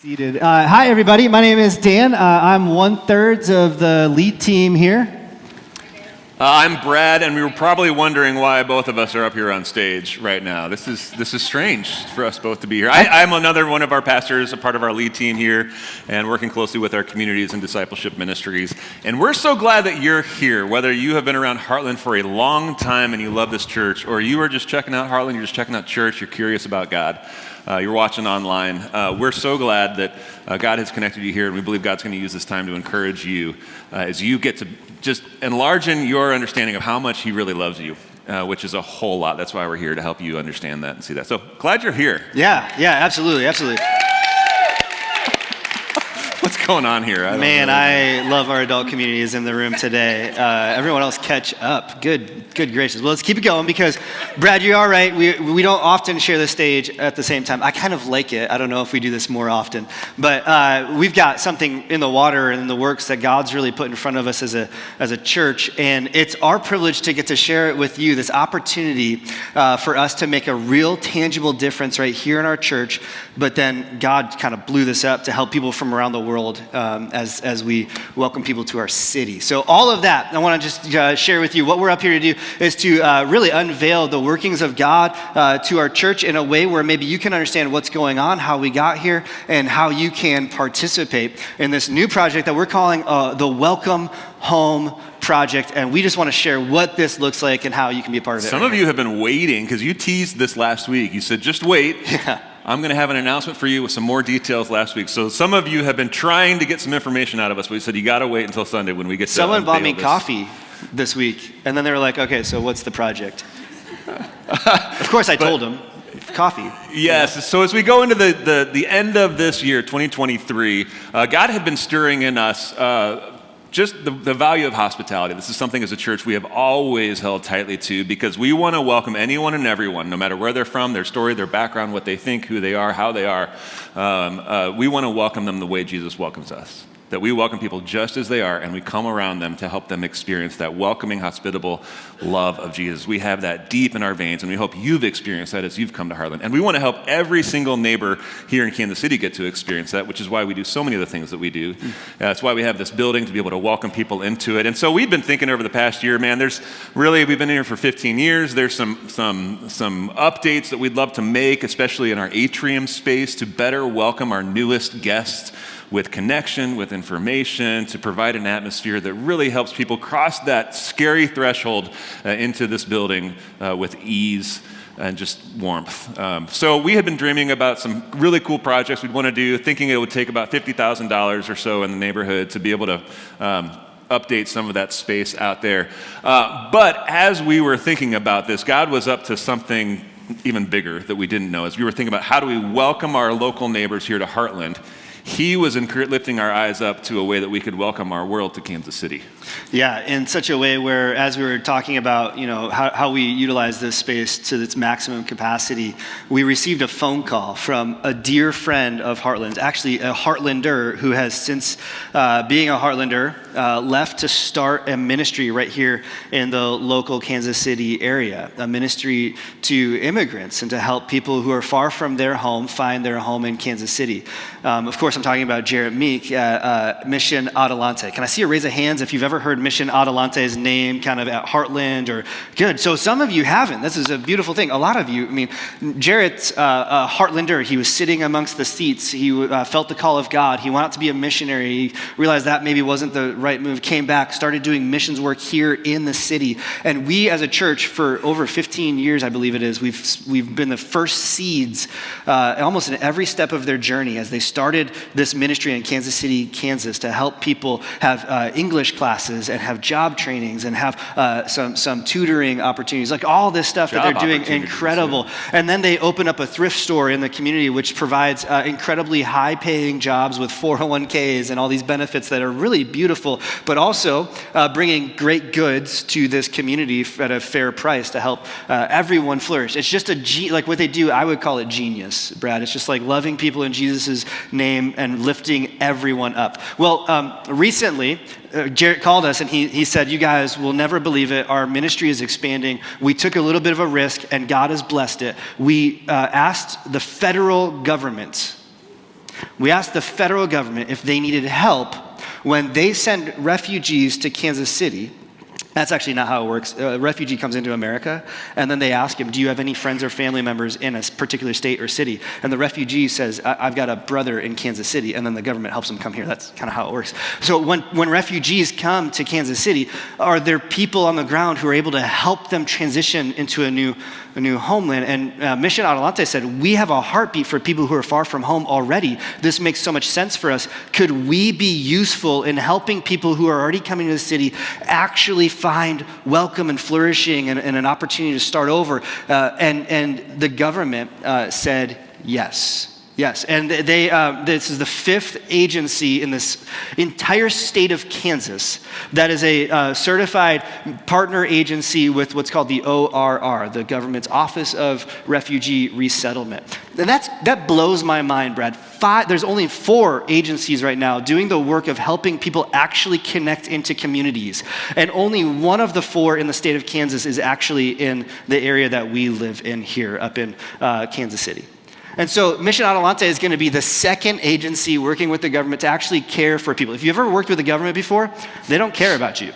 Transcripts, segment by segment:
Seated. Hi, everybody. My name is Dan. I'm 1/3 of the lead team here. I'm Brad, and we were probably wondering why both of us are up here on stage right now. This is strange for us both to be here. I'm another one of our pastors, a part of our lead team here, and working closely with our communities and discipleship ministries. And we're so glad that you're here, whether you have been around Heartland for a long time and you love this church, or you are just checking out Heartland, you're just checking out church, you're curious about God. You're watching online. We're so glad that God has connected you here, and we believe God's going to use this time to encourage you as you get to just enlarge in your understanding of how much He really loves you, which is a whole lot. That's why we're here, to help you understand that and see that. So glad you're here. Yeah, absolutely. What's going on here? I love our adult communities in the room today. Everyone else catch up. Good gracious. Well, let's keep it going because, Brad, you're all right. We don't often share the stage at the same time. I kind of like it. I don't know if we do this more often. But we've got something in the water and in the works that God's really put in front of us as a church. And it's our privilege to get to share it with you, this opportunity for us to make a real tangible difference right here in our church. But then God kind of blew this up to help people from around the world as we welcome people to our city. So all of that, I want to just share with you. What we're up here to do is to really unveil the workings of God to our church in a way where maybe you can understand what's going on, how we got here, and how you can participate in this new project that we're calling the Welcome Home Project. And we just want to share what this looks like and how you can be a part of it. Some of you have been waiting because you teased this last week. You said, just wait. Yeah. I'm going to have an announcement for you with some more details last week. So some of you have been trying to get some information out of us, but we said, you got to wait until Sunday when we get to Someone bought me this. Coffee this week, and then they were like, okay, so what's the project? Of course I told them, coffee. Yes, so as we go into the end of this year, 2023, God had been stirring in us just the value of hospitality. This is something as a church we have always held tightly to because we want to welcome anyone and everyone, no matter where they're from, their story, their background, what they think, who they are, how they are. We want to welcome them the way Jesus welcomes us. That we welcome people just as they are, and we come around them to help them experience that welcoming, hospitable love of Jesus. We have that deep in our veins, and we hope you've experienced that as you've come to Heartland. And we want to help every single neighbor here in Kansas City get to experience that, which is why we do so many of the things that we do. That's why we have this building, to be able to welcome people into it. And so we've been thinking over the past year, man, we've been here for 15 years. There's some updates that we'd love to make, especially in our atrium space, to better welcome our newest guests with connection, with information, to provide an atmosphere that really helps people cross that scary threshold into this building with ease and just warmth. So we had been dreaming about some really cool projects we'd want to do, thinking it would take about $50,000 or so in the neighborhood to be able to update some of that space out there. But as we were thinking about this, God was up to something even bigger that we didn't know. As we were thinking about how do we welcome our local neighbors here to Heartland, He was lifting our eyes up to a way that we could welcome our world to Kansas City. Yeah, in such a way where, as we were talking about, how we utilize this space to its maximum capacity, we received a phone call from a dear friend of Heartland's, actually a Heartlander who has since being a Heartlander left to start a ministry right here in the local Kansas City area, a ministry to immigrants and to help people who are far from their home find their home in Kansas City. Of course, I'm talking about Jarrett Meek at Mission Adelante. Can I see a raise of hands if you've ever heard Mission Adelante's name kind of at Heartland or good? So some of you haven't. This is a beautiful thing. A lot of you, Jarrett's a Heartlander. He was sitting amongst the seats. He felt the call of God. He went out to be a missionary. He realized that maybe wasn't the right move, came back, started doing missions work here in the city. And we as a church for over 15 years, I believe it is, we've been the first seeds almost in every step of their journey as they started this ministry in Kansas City, Kansas, to help people have English classes and have job trainings and have some tutoring opportunities, like all this stuff that they're doing, incredible. And then they open up a thrift store in the community, which provides incredibly high-paying jobs with 401ks and all these benefits that are really beautiful, but also bringing great goods to this community at a fair price to help everyone flourish. It's just like what they do, I would call it genius, Brad. It's just like loving people in Jesus' name and lifting everyone up. Well, recently, Jarrett called us and he said, you guys will never believe it. Our ministry is expanding. We took a little bit of a risk and God has blessed it. We asked the federal government We asked the federal government if they needed help when they send refugees to Kansas City. That's actually not how it works. A refugee comes into America, and then they ask him, do you have any friends or family members in a particular state or city? And the refugee says, I've got a brother in Kansas City, and then the government helps him come here. That's kind of how it works. So when refugees come to Kansas City, are there people on the ground who are able to help them transition into a new homeland? And Mission Adelante said, we have a heartbeat for people who are far from home already. This makes so much sense for us. Could we be useful in helping people who are already coming to the city actually find welcome and flourishing and an opportunity to start over? And the government said yes. Yes, and this is the 5th agency in this entire state of Kansas that is a certified partner agency with what's called the ORR, the government's Office of Refugee Resettlement. And that blows my mind, Brad. There's only 4 agencies right now doing the work of helping people actually connect into communities. And only one of the 4 in the state of Kansas is actually in the area that we live in here, up in Kansas City. And so Mission Adelante is going to be the 2nd agency working with the government to actually care for people. If you've ever worked with the government before, they don't care about you.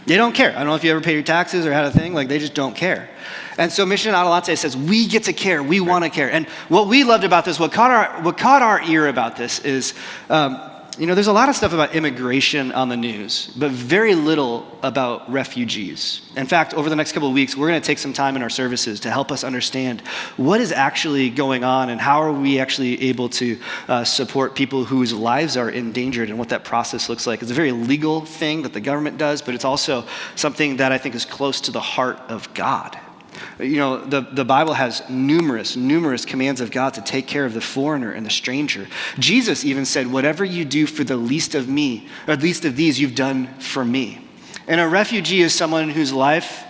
They don't care. I don't know if you ever paid your taxes or had a thing, they just don't care. And so Mission Adelante says, we get to care, we want to care. And what we loved about this, what caught our ear about this is, there's a lot of stuff about immigration on the news, but very little about refugees. In fact, over the next couple of weeks, we're going to take some time in our services to help us understand what is actually going on and how are we actually able to support people whose lives are endangered and what that process looks like. It's a very legal thing that the government does, but it's also something that I think is close to the heart of God. The Bible has numerous commands of God to take care of the foreigner and the stranger. Jesus even said, whatever you do for the least of me, or least of these, you've done for me. And a refugee is someone whose life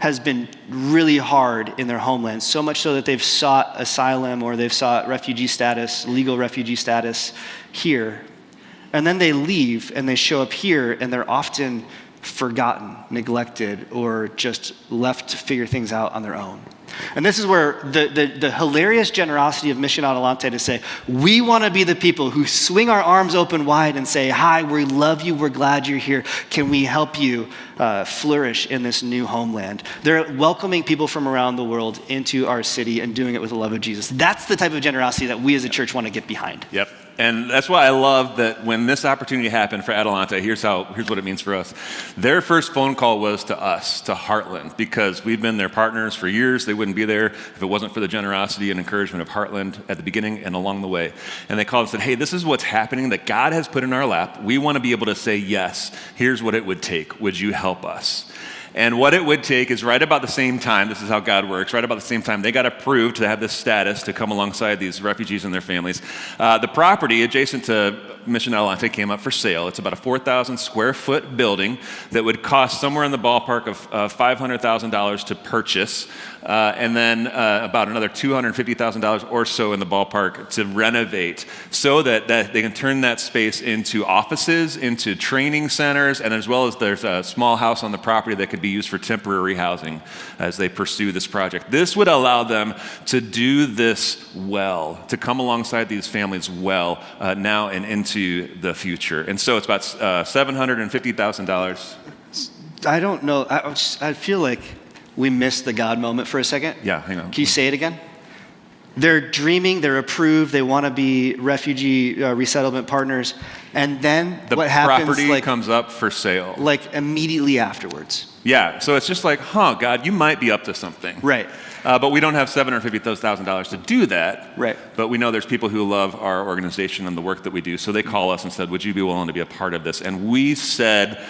has been really hard in their homeland, so much so that they've sought asylum or they've sought refugee status, legal refugee status here. And then they leave and they show up here and they're often forgotten, neglected, or just left to figure things out on their own. And this is where the hilarious generosity of Mission Adelante to say, we want to be the people who swing our arms open wide and say, hi, we love you, we're glad you're here. Can we help you flourish in this new homeland? They're welcoming people from around the world into our city and doing it with the love of Jesus. That's the type of generosity that we as a church want to get behind. Yep. And that's why I love that when this opportunity happened for Adelante, here's what it means for us. Their first phone call was to us, to Heartland, because we've been their partners for years. They wouldn't be there if it wasn't for the generosity and encouragement of Heartland at the beginning and along the way. And they called and said, hey, this is what's happening that God has put in our lap. We want to be able to say, yes, here's what it would take. Would you help us? And what it would take is right about the same time, this is how God works, right about the same time they got approved to have this status to come alongside these refugees and their families. The property adjacent to Mission Adelante came up for sale. It's about a 4,000 square foot building that would cost somewhere in the ballpark of $500,000 to purchase, and then about another $250,000 or so in the ballpark to renovate, so that they can turn that space into offices, into training centers, and as well as there's a small house on the property that could be used for temporary housing as they pursue this project. This would allow them to do this well, to come alongside these families well now and into the future. And so it's about $750,000. I don't know. I feel like we missed the God moment for a second. Yeah, hang on. Can you say it again? They're dreaming, they're approved, they want to be refugee resettlement partners, and then what happens? The property comes up for sale. Immediately afterwards. Yeah, so it's just like, God, you might be up to something. Right. But we don't have $750,000 to do that. Right. But we know there's people who love our organization and the work that we do, so they call us and said, would you be willing to be a part of this? And we said,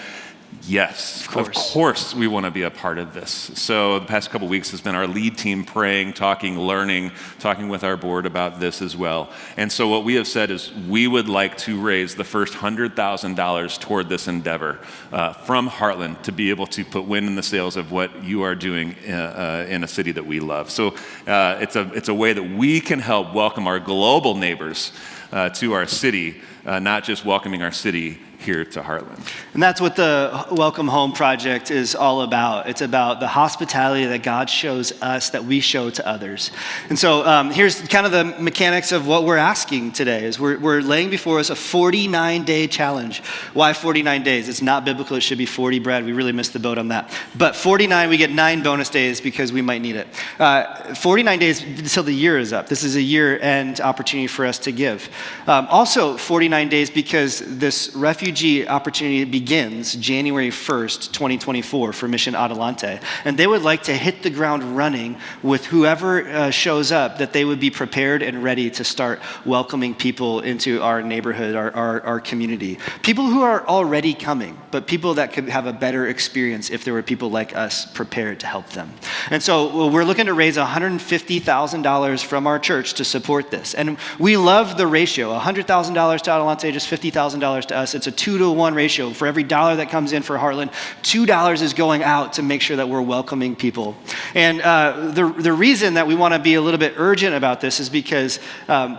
yes, of course we want to be a part of this. So the past couple weeks has been our lead team praying, talking, learning, talking with our board about this as well. And so what we have said is we would like to raise the first $100,000 toward this endeavor from Heartland to be able to put wind in the sails of what you are doing in a city that we love. So it's a way that we can help welcome our global neighbors to our city, not just welcoming our city here to Heartland. And that's what the Welcome Home Project is all about. It's about the hospitality that God shows us that we show to others. And so here's kind of the mechanics of what we're asking today is we're laying before us a 49-day challenge. Why 49 days? It's not biblical. It should be 40, Brad. We really missed the boat on that. But 49, we get 9 bonus days because we might need it. 49 days until the year is up. This is a year-end opportunity for us to give. Also 49 days because this refugee opportunity begins January 1st, 2024 for Mission Adelante. And they would like to hit the ground running with whoever shows up, that they would be prepared and ready to start welcoming people into our neighborhood, our community. People who are already coming, but people that could have a better experience if there were people like us prepared to help them. And so we're looking to raise $150,000 from our church to support this. And we love the ratio, $100,000 to Adelante, just $50,000 to us. It's a 2-to-1 ratio. For every dollar that comes in for Heartland, $2 is going out to make sure that we're welcoming people. And the reason that we want to be a little bit urgent about this is because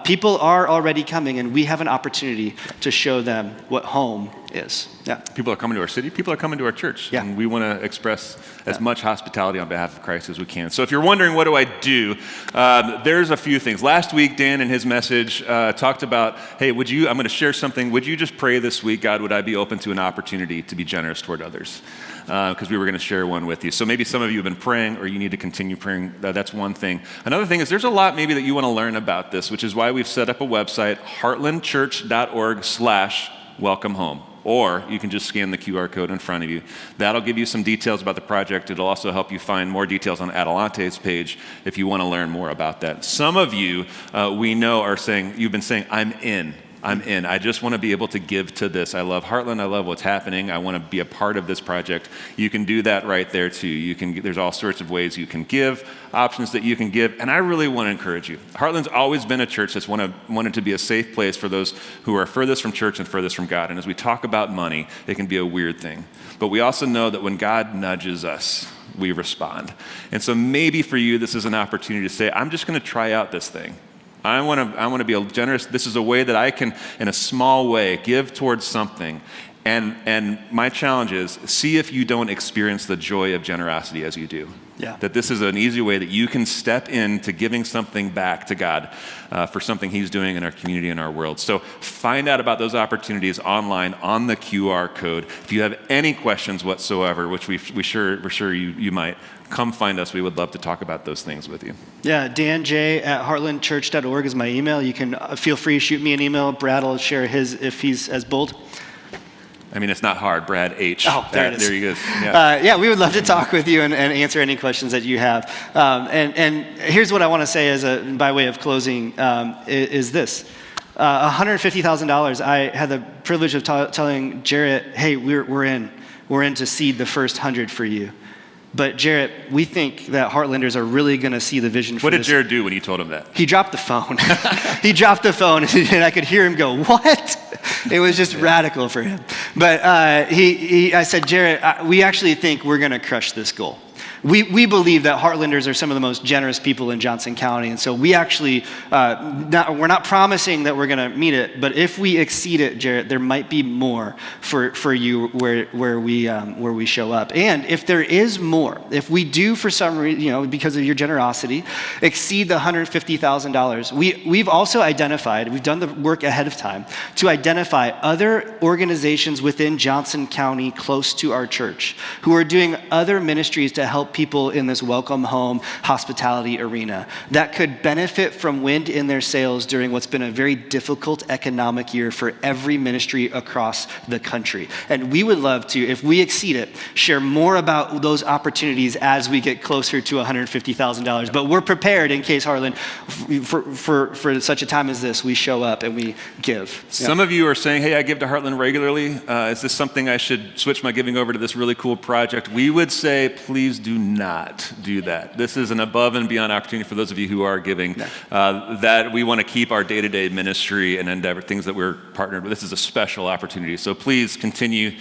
people are already coming, and we have an opportunity to show them what home is. Yeah. People are coming to our city. People are coming to our church. Yeah. And we want to express as much hospitality on behalf of Christ as we can. So if you're wondering, what do I do? There's a few things. Last week, Dan in his message talked about, hey, I'm going to share something. Would you just pray this week, God, would I be open to an opportunity to be generous toward others? Because we were going to share one with you. So maybe some of you have been praying, or you need to continue praying. That's one thing. Another thing is there's a lot maybe that you want to learn about this, which is why we've set up a website, heartlandchurch.org/welcome-home. Or you can just scan the QR code in front of you. That'll give you some details about the project. It'll also help you find more details on Adelante's page if you want to learn more about that. Some of you we know are saying, you've been saying, I'm in. I just want to be able to give to this. I love Heartland. I love what's happening. I want to be a part of this project. You can do that right there too. There's all sorts of ways you can give, options that you can give. And I really want to encourage you. Heartland's always been a church that's wanted to be a safe place for those who are furthest from church and furthest from God. And as we talk about money, it can be a weird thing. But we also know that when God nudges us, we respond. And so maybe for you, this is an opportunity to say, I'm just going to try out this thing. I want to be generous. This is a way that I can, in a small way, give towards something. And my challenge is, see if you don't experience the joy of generosity as you do. Yeah. That this is an easy way that you can step into giving something back to God for something He's doing in our community and our world. So find out about those opportunities online on the QR code. If you have any questions whatsoever, which we're sure you might, come find us. We would love to talk about those things with you. Yeah, danj@heartlandchurch.org is my email. You can feel free to shoot me an email. Brad will share his if he's as bold. I mean, it's not hard. Brad H. Oh, there it is. There you go. Yeah. We would love to talk with you and answer any questions that you have. And here's what I want to say by way of closing is this. $150,000. I had the privilege of telling Jarrett, hey, we're in to seed the first 100 for you. But Jarrett, we think that Heartlanders are really going to see the vision for this. What did Jarrett do when you told him that? He dropped the phone. He dropped the phone, and I could hear him go, what? It was just radical for him. But I said, Jarrett, we actually think we're going to crush this goal. We believe that Heartlanders are some of the most generous people in Johnson County, and so we actually, we're not promising that we're going to meet it, but if we exceed it, Jarrett, there might be more for you where we show up. And if there is more, if we do for some reason, because of your generosity, exceed the $150,000, we've also identified, we've done the work ahead of time to identify other organizations within Johnson County close to our church who are doing other ministries to help people in this welcome home hospitality arena that could benefit from wind in their sails during what's been a very difficult economic year for every ministry across the country. And we would love to, if we exceed it, share more about those opportunities as we get closer to $150,000. But we're prepared in case, Heartland, for such a time as this, we show up and we give. Some of you are saying, hey, I give to Heartland regularly. Is this something I should switch my giving over to this really cool project? We would say, please do not do that. This is an above and beyond opportunity for those of you who are giving, that we want to keep our day-to-day ministry and endeavor, things that we're partnered with. This is a special opportunity. So please continue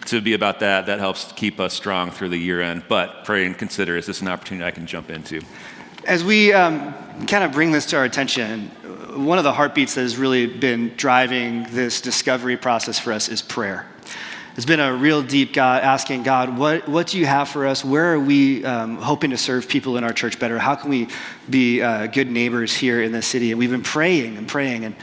to be about that. That helps keep us strong through the year end. But pray and consider, is this an opportunity I can jump into? As we kind of bring this to our attention, one of the heartbeats that has really been driving this discovery process for us is prayer. It's been a real deep asking God, what do you have for us? Where are we hoping to serve people in our church better? How can we be good neighbors here in the city? And we've been praying and praying. And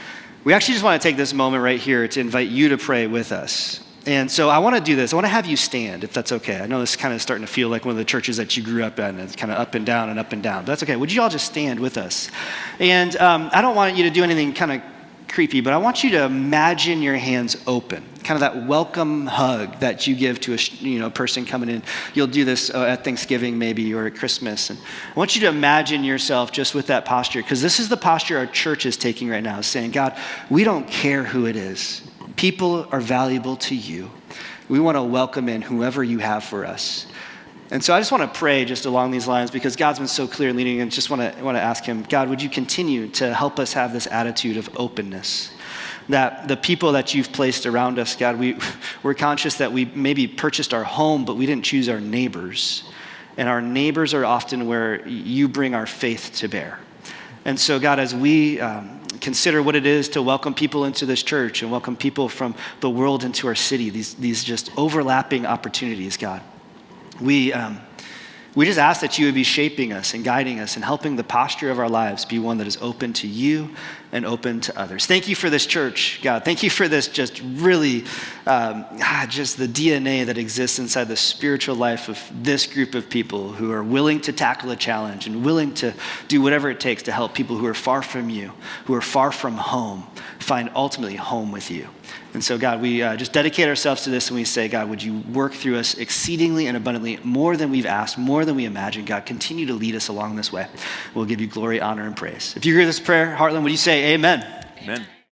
we actually just want to take this moment right here to invite you to pray with us. And so I want to do this. I want to have you stand, if that's okay. I know this is kind of starting to feel like one of the churches that you grew up in. It's kind of up and down and up and down. But that's okay. Would you all just stand with us? And I don't want you to do anything kind of creepy, but I want you to imagine your hands open, kind of that welcome hug that you give to a person coming in. You'll do this at Thanksgiving maybe, or at Christmas. And I want you to imagine yourself just with that posture, because this is the posture our church is taking right now, saying, God, we don't care who it is. People are valuable to you. We want to welcome in whoever you have for us. And so I just want to pray just along these lines, because God's been so clear leading, and just want to ask him, God, would you continue to help us have this attitude of openness, that the people that you've placed around us, God, we're conscious that we maybe purchased our home, but we didn't choose our neighbors. And our neighbors are often where you bring our faith to bear. And so, God, as we consider what it is to welcome people into this church and welcome people from the world into our city, these just overlapping opportunities, God, we just ask that you would be shaping us and guiding us and helping the posture of our lives be one that is open to you and open to others. Thank you for this church, God. Thank you for this just really, just the DNA that exists inside the spiritual life of this group of people who are willing to tackle a challenge and willing to do whatever it takes to help people who are far from you, who are far from home, find ultimately home with you. And so, God, we just dedicate ourselves to this, and we say, God, would you work through us exceedingly and abundantly, more than we've asked, more than we imagined. God, continue to lead us along this way. We'll give you glory, honor, and praise. If you hear this prayer, Heartland, would you say amen? Amen.